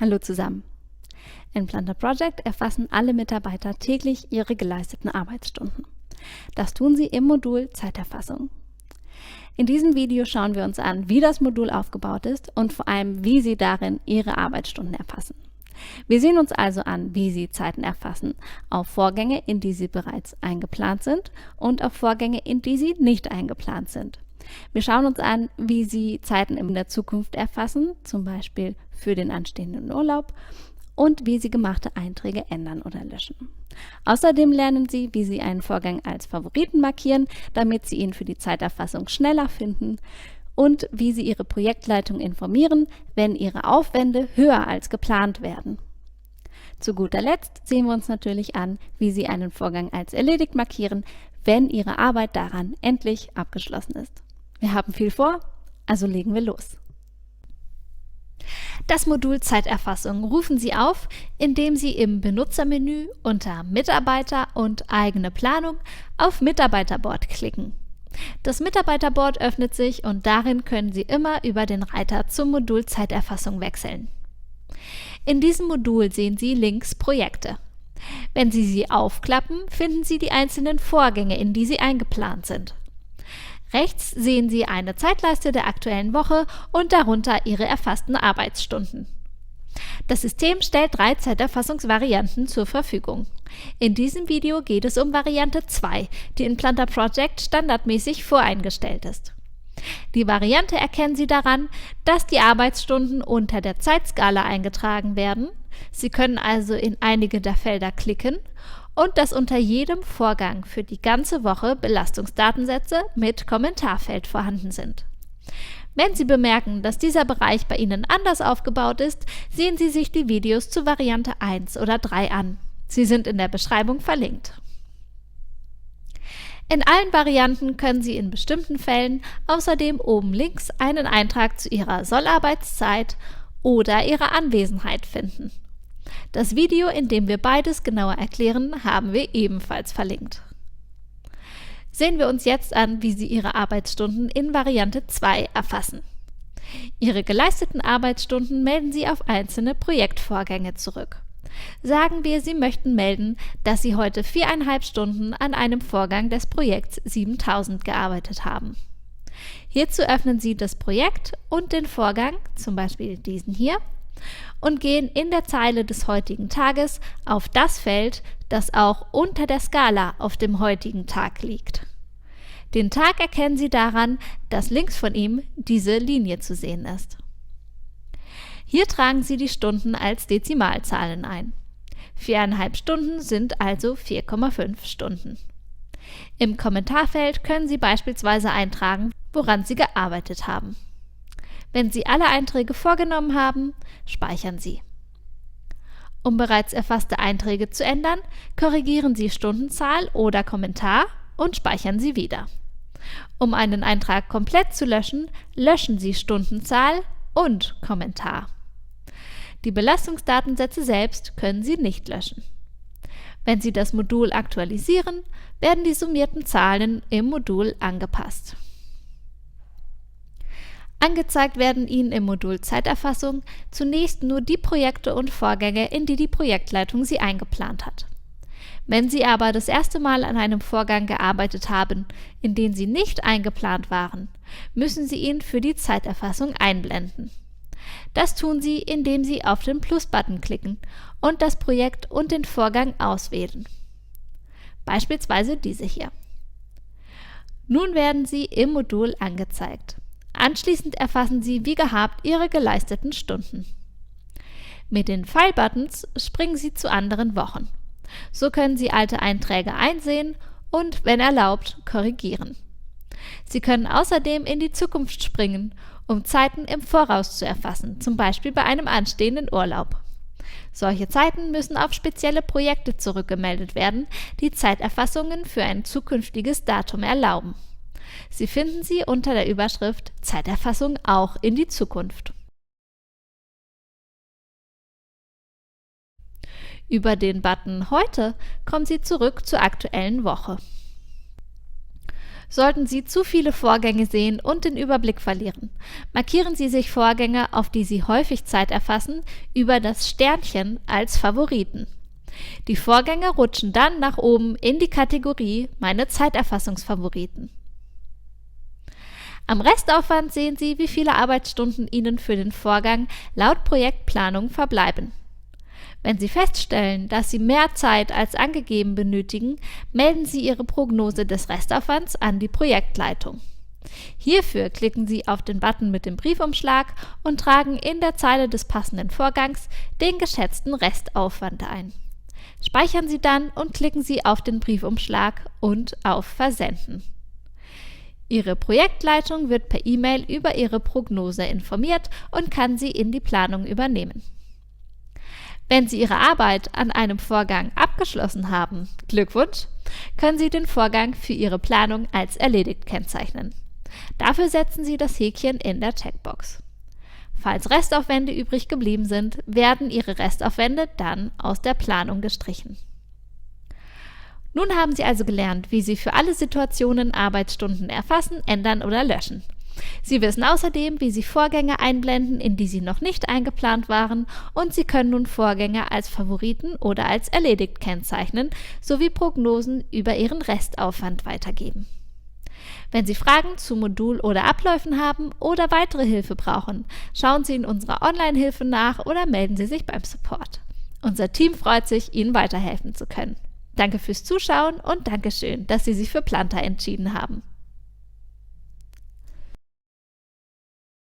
Hallo zusammen. In Planter Project erfassen alle Mitarbeiter täglich ihre geleisteten Arbeitsstunden. Das tun sie im Modul Zeiterfassung. In diesem Video schauen wir uns an, wie das Modul aufgebaut ist und vor allem, wie Sie darin Ihre Arbeitsstunden erfassen. Wir sehen uns also an, wie Sie Zeiten erfassen, auf Vorgänge, in die Sie bereits eingeplant sind und auf Vorgänge, in die Sie nicht eingeplant sind. Wir schauen uns an, wie Sie Zeiten in der Zukunft erfassen, zum Beispiel für den anstehenden Urlaub, und wie Sie gemachte Einträge ändern oder löschen. Außerdem lernen Sie, wie Sie einen Vorgang als Favoriten markieren, damit Sie ihn für die Zeiterfassung schneller finden, und wie Sie Ihre Projektleitung informieren, wenn Ihre Aufwände höher als geplant werden. Zu guter Letzt sehen wir uns natürlich an, wie Sie einen Vorgang als erledigt markieren, wenn Ihre Arbeit daran endlich abgeschlossen ist. Wir haben viel vor, also legen wir los. Das Modul Zeiterfassung rufen Sie auf, indem Sie im Benutzermenü unter Mitarbeiter und eigene Planung auf Mitarbeiterboard klicken. Das Mitarbeiterboard öffnet sich und darin können Sie immer über den Reiter zum Modul Zeiterfassung wechseln. In diesem Modul sehen Sie links Projekte. Wenn Sie sie aufklappen, finden Sie die einzelnen Vorgänge, in die Sie eingeplant sind. Rechts sehen Sie eine Zeitleiste der aktuellen Woche und darunter Ihre erfassten Arbeitsstunden. Das System stellt 3 Zeiterfassungsvarianten zur Verfügung. In diesem Video geht es um Variante 2, die in Planter Project standardmäßig voreingestellt ist. Die Variante erkennen Sie daran, dass die Arbeitsstunden unter der Zeitskala eingetragen werden. Sie können also in einige der Felder klicken und dass unter jedem Vorgang für die ganze Woche Belastungsdatensätze mit Kommentarfeld vorhanden sind. Wenn Sie bemerken, dass dieser Bereich bei Ihnen anders aufgebaut ist, sehen Sie sich die Videos zu Variante 1 oder 3 an. Sie sind in der Beschreibung verlinkt. In allen Varianten können Sie in bestimmten Fällen außerdem oben links einen Eintrag zu Ihrer Sollarbeitszeit oder Ihrer Anwesenheit finden. Das Video, in dem wir beides genauer erklären, haben wir ebenfalls verlinkt. Sehen wir uns jetzt an, wie Sie Ihre Arbeitsstunden in Variante 2 erfassen. Ihre geleisteten Arbeitsstunden melden Sie auf einzelne Projektvorgänge zurück. Sagen wir, Sie möchten melden, dass Sie heute 4,5 Stunden an einem Vorgang des Projekts 7000 gearbeitet haben. Hierzu öffnen Sie das Projekt und den Vorgang, zum Beispiel diesen hier, und gehen in der Zeile des heutigen Tages auf das Feld, das auch unter der Skala auf dem heutigen Tag liegt. Den Tag erkennen Sie daran, dass links von ihm diese Linie zu sehen ist. Hier tragen Sie die Stunden als Dezimalzahlen ein. 4,5 Stunden sind also 4,5 Stunden. Im Kommentarfeld können Sie beispielsweise eintragen, woran Sie gearbeitet haben. Wenn Sie alle Einträge vorgenommen haben, speichern Sie. Um bereits erfasste Einträge zu ändern, korrigieren Sie Stundenzahl oder Kommentar und speichern Sie wieder. Um einen Eintrag komplett zu löschen, löschen Sie Stundenzahl und Kommentar. Die Belastungsdatensätze selbst können Sie nicht löschen. Wenn Sie das Modul aktualisieren, werden die summierten Zahlen im Modul angepasst. Angezeigt werden Ihnen im Modul Zeiterfassung zunächst nur die Projekte und Vorgänge, in die die Projektleitung Sie eingeplant hat. Wenn Sie aber das erste Mal an einem Vorgang gearbeitet haben, in den Sie nicht eingeplant waren, müssen Sie ihn für die Zeiterfassung einblenden. Das tun Sie, indem Sie auf den Plus-Button klicken und das Projekt und den Vorgang auswählen. Beispielsweise diese hier. Nun werden Sie im Modul angezeigt. Anschließend erfassen Sie wie gehabt Ihre geleisteten Stunden. Mit den File-Buttons springen Sie zu anderen Wochen. So können Sie alte Einträge einsehen und, wenn erlaubt, korrigieren. Sie können außerdem in die Zukunft springen, um Zeiten im Voraus zu erfassen, zum Beispiel bei einem anstehenden Urlaub. Solche Zeiten müssen auf spezielle Projekte zurückgemeldet werden, die Zeiterfassungen für ein zukünftiges Datum erlauben. Sie finden sie unter der Überschrift Zeiterfassung auch in die Zukunft. Über den Button Heute kommen Sie zurück zur aktuellen Woche. Sollten Sie zu viele Vorgänge sehen und den Überblick verlieren, markieren Sie sich Vorgänge, auf die Sie häufig Zeit erfassen, über das Sternchen als Favoriten. Die Vorgänge rutschen dann nach oben in die Kategorie Meine Zeiterfassungsfavoriten. Am Restaufwand sehen Sie, wie viele Arbeitsstunden Ihnen für den Vorgang laut Projektplanung verbleiben. Wenn Sie feststellen, dass Sie mehr Zeit als angegeben benötigen, melden Sie Ihre Prognose des Restaufwands an die Projektleitung. Hierfür klicken Sie auf den Button mit dem Briefumschlag und tragen in der Zeile des passenden Vorgangs den geschätzten Restaufwand ein. Speichern Sie dann und klicken Sie auf den Briefumschlag und auf Versenden. Ihre Projektleitung wird per E-Mail über Ihre Prognose informiert und kann sie in die Planung übernehmen. Wenn Sie Ihre Arbeit an einem Vorgang abgeschlossen haben, Glückwunsch, können Sie den Vorgang für Ihre Planung als erledigt kennzeichnen. Dafür setzen Sie das Häkchen in der Checkbox. Falls Restaufwände übrig geblieben sind, werden Ihre Restaufwände dann aus der Planung gestrichen. Nun haben Sie also gelernt, wie Sie für alle Situationen Arbeitsstunden erfassen, ändern oder löschen. Sie wissen außerdem, wie Sie Vorgänge einblenden, in die Sie noch nicht eingeplant waren, und Sie können nun Vorgänge als Favoriten oder als erledigt kennzeichnen, sowie Prognosen über Ihren Restaufwand weitergeben. Wenn Sie Fragen zu Modul oder Abläufen haben oder weitere Hilfe brauchen, schauen Sie in unserer Online-Hilfe nach oder melden Sie sich beim Support. Unser Team freut sich, Ihnen weiterhelfen zu können. Danke fürs Zuschauen und Dankeschön, dass Sie sich für Planther entschieden haben.